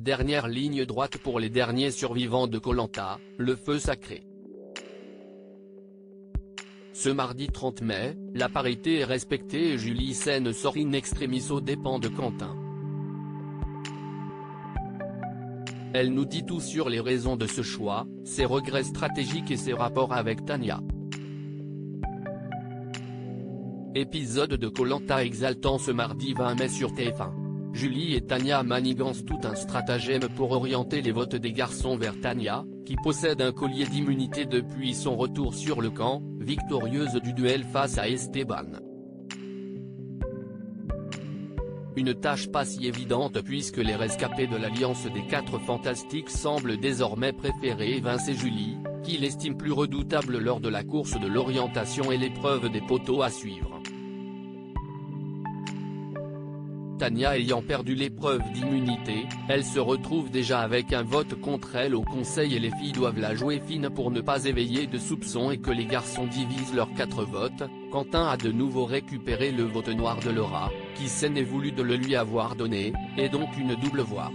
Dernière ligne droite pour les derniers survivants de Koh Lanta, le feu sacré. Ce mardi 30 mai, la parité est respectée et Julie Sen sort in extremis aux dépens de Quentin. Elle nous dit tout sur les raisons de ce choix, ses regrets stratégiques et ses rapports avec Tania. Épisode de Koh Lanta exaltant ce mardi 20 mai sur TF1. Julie et Tania manigancent tout un stratagème pour orienter les votes des garçons vers Tania, qui possède un collier d'immunité depuis son retour sur le camp, victorieuse du duel face à Esteban. Une tâche pas si évidente puisque les rescapés de l'alliance des 4 fantastiques semblent désormais préférer évincer Julie, qu'il estime plus redoutable lors de la course de l'orientation et l'épreuve des poteaux à suivre. Tania ayant perdu l'épreuve d'immunité, elle se retrouve déjà avec un vote contre elle au conseil et les filles doivent la jouer fine pour ne pas éveiller de soupçons et que les garçons divisent leurs 4 votes. Quentin a de nouveau récupéré le vote noir de Laura, qui s'en est voulu de le lui avoir donné, et donc une double voix.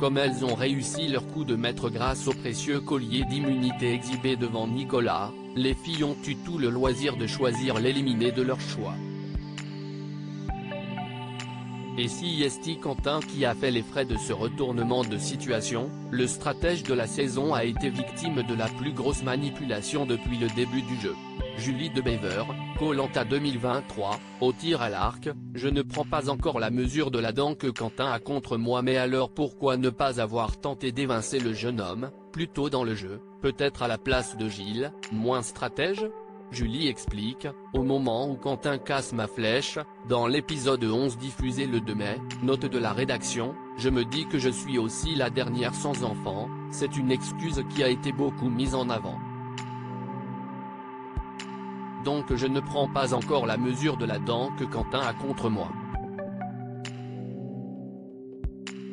Comme elles ont réussi leur coup de maître grâce au précieux collier d'immunité exhibé devant Nicolas, les filles ont eu tout le loisir de choisir l'éliminé de leur choix. Et si est Quentin qui a fait les frais de ce retournement de situation, le stratège de la saison a été victime de la plus grosse manipulation depuis le début du jeu. Julie de Bever, Koh Lanta 2023, au tir à l'arc, je ne prends pas encore la mesure de la dent que Quentin a contre moi, mais alors pourquoi ne pas avoir tenté d'évincer le jeune homme, plus tôt dans le jeu, peut-être à la place de Gilles, moins stratège ? Julie explique, au moment où Quentin casse ma flèche, dans l'épisode 11 diffusé le 2 mai, note de la rédaction, je me dis que je suis aussi la dernière sans enfant, c'est une excuse qui a été beaucoup mise en avant. Donc je ne prends pas encore la mesure de la dent que Quentin a contre moi.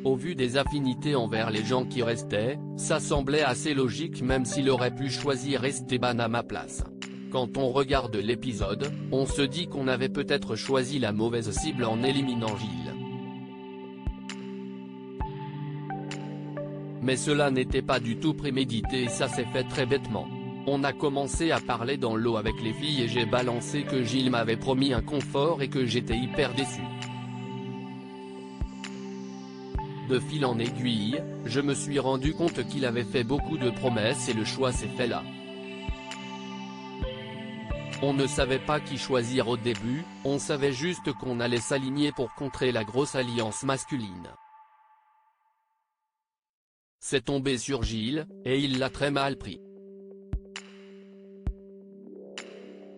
Au vu des affinités envers les gens qui restaient, ça semblait assez logique même s'il aurait pu choisir Esteban à ma place. Quand on regarde l'épisode, on se dit qu'on avait peut-être choisi la mauvaise cible en éliminant Gilles. Mais cela n'était pas du tout prémédité et ça s'est fait très bêtement. On a commencé à parler dans l'eau avec les filles et j'ai balancé que Gilles m'avait promis un confort et que j'étais hyper déçu. De fil en aiguille, je me suis rendu compte qu'il avait fait beaucoup de promesses et le choix s'est fait là. On ne savait pas qui choisir au début, on savait juste qu'on allait s'aligner pour contrer la grosse alliance masculine. C'est tombé sur Gilles, et il l'a très mal pris.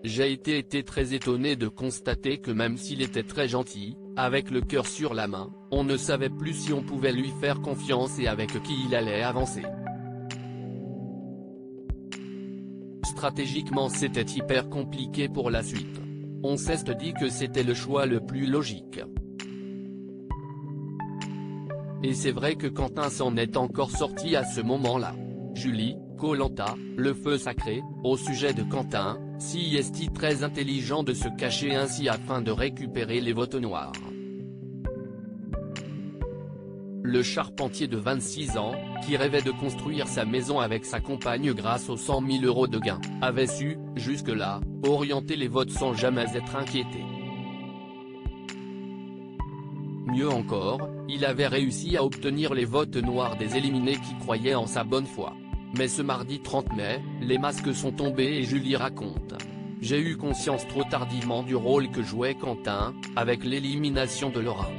J'ai été très étonné de constater que même s'il était très gentil, avec le cœur sur la main, on ne savait plus si on pouvait lui faire confiance et avec qui il allait avancer. Stratégiquement c'était hyper compliqué pour la suite. On s'est dit que c'était le choix le plus logique. Et c'est vrai que Quentin s'en est encore sorti à ce moment-là. Julie, Koh Lanta, le feu sacré, au sujet de Quentin, si est-il très intelligent de se cacher ainsi afin de récupérer les votes noirs. Le charpentier de 26 ans, qui rêvait de construire sa maison avec sa compagne grâce aux 100 000 € de gains, avait su, jusque-là, orienter les votes sans jamais être inquiété. Mieux encore, il avait réussi à obtenir les votes noirs des éliminés qui croyaient en sa bonne foi. Mais ce mardi 30 mai, les masques sont tombés et Julie raconte. J'ai eu conscience trop tardivement du rôle que jouait Quentin, avec l'élimination de Laura.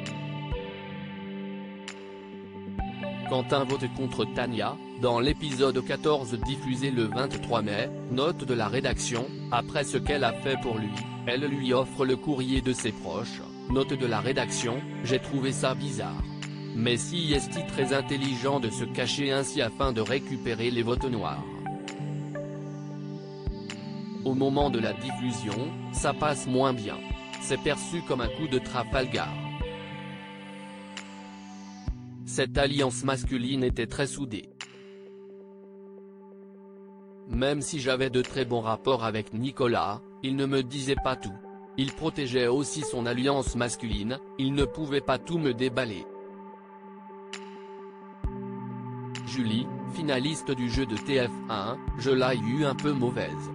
Quentin vote contre Tania, dans l'épisode 14 diffusé le 23 mai, note de la rédaction, après ce qu'elle a fait pour lui, elle lui offre le courrier de ses proches, note de la rédaction, j'ai trouvé ça bizarre. Mais si est-il très intelligent de se cacher ainsi afin de récupérer les votes noirs. Au moment de la diffusion, ça passe moins bien. C'est perçu comme un coup de Trafalgar. Cette alliance masculine était très soudée. Même si j'avais de très bons rapports avec Nicolas, il ne me disait pas tout. Il protégeait aussi son alliance masculine, il ne pouvait pas tout me déballer. Julie, finaliste du jeu de TF1, je l'ai eu un peu mauvaise.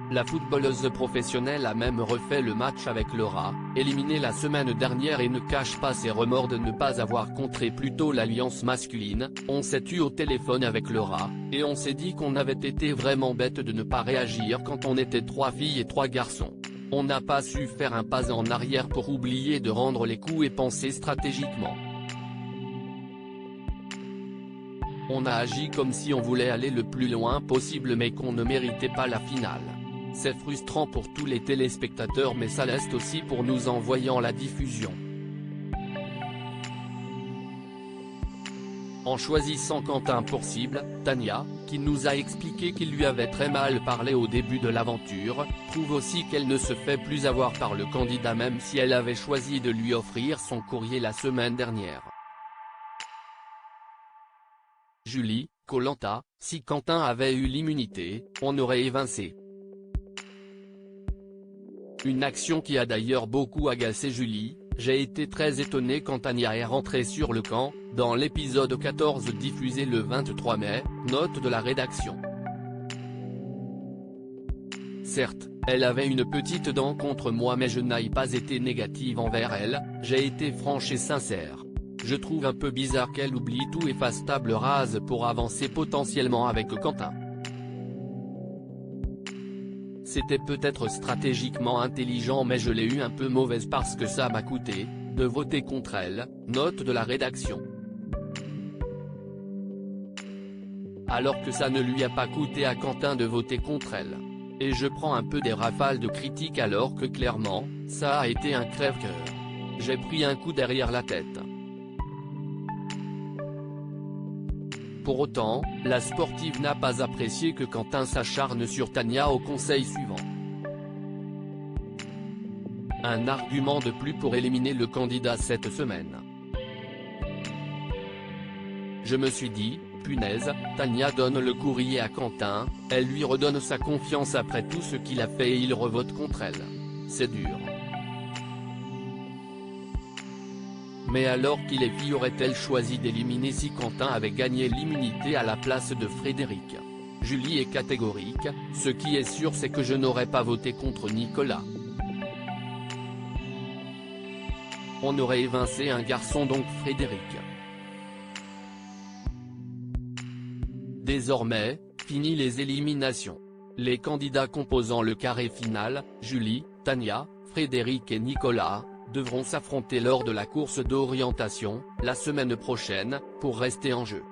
La footballeuse professionnelle a même refait le match avec Laura, éliminée la semaine dernière et ne cache pas ses remords de ne pas avoir contré plus tôt l'alliance masculine. On s'est eu au téléphone avec Laura, et on s'est dit qu'on avait été vraiment bête de ne pas réagir quand on était 3 filles et 3 garçons. On n'a pas su faire un pas en arrière pour oublier de rendre les coups et penser stratégiquement. On a agi comme si on voulait aller le plus loin possible mais qu'on ne méritait pas la finale. C'est frustrant pour tous les téléspectateurs mais ça l'est aussi pour nous en voyant la diffusion. En choisissant Quentin pour cible, Tania, qui nous a expliqué qu'il lui avait très mal parlé au début de l'aventure, prouve aussi qu'elle ne se fait plus avoir par le candidat même si elle avait choisi de lui offrir son courrier la semaine dernière. Julie, Koh-Lanta, si Quentin avait eu l'immunité, on aurait évincé. Une action qui a d'ailleurs beaucoup agacé Julie. J'ai été très étonné quand Tania est rentrée sur le camp, dans l'épisode 14 diffusé le 23 mai, note de la rédaction. Certes, elle avait une petite dent contre moi mais je n'ai pas été négative envers elle, j'ai été franche et sincère. Je trouve un peu bizarre qu'elle oublie tout et fasse table rase pour avancer potentiellement avec Quentin. C'était peut-être stratégiquement intelligent mais je l'ai eu un peu mauvaise parce que ça m'a coûté, de voter contre elle, note de la rédaction. Alors que ça ne lui a pas coûté à Quentin de voter contre elle. Et je prends un peu des rafales de critiques alors que clairement, ça a été un crève-cœur. J'ai pris un coup derrière la tête. Pour autant, la sportive n'a pas apprécié que Quentin s'acharne sur Tania au conseil suivant. Un argument de plus pour éliminer le candidat cette semaine. Je me suis dit, punaise, Tania donne le courrier à Quentin, elle lui redonne sa confiance après tout ce qu'il a fait et il revote contre elle. C'est dur. Mais alors qui les filles auraient-elles choisi d'éliminer si Quentin avait gagné l'immunité à la place de Frédéric? Julie est catégorique, ce qui est sûr c'est que je n'aurais pas voté contre Nicolas. On aurait évincé un garçon donc Frédéric. Désormais, fini les éliminations. Les candidats composant le carré final, Julie, Tania, Frédéric et Nicolas, devront s'affronter lors de la course d'orientation, la semaine prochaine, pour rester en jeu.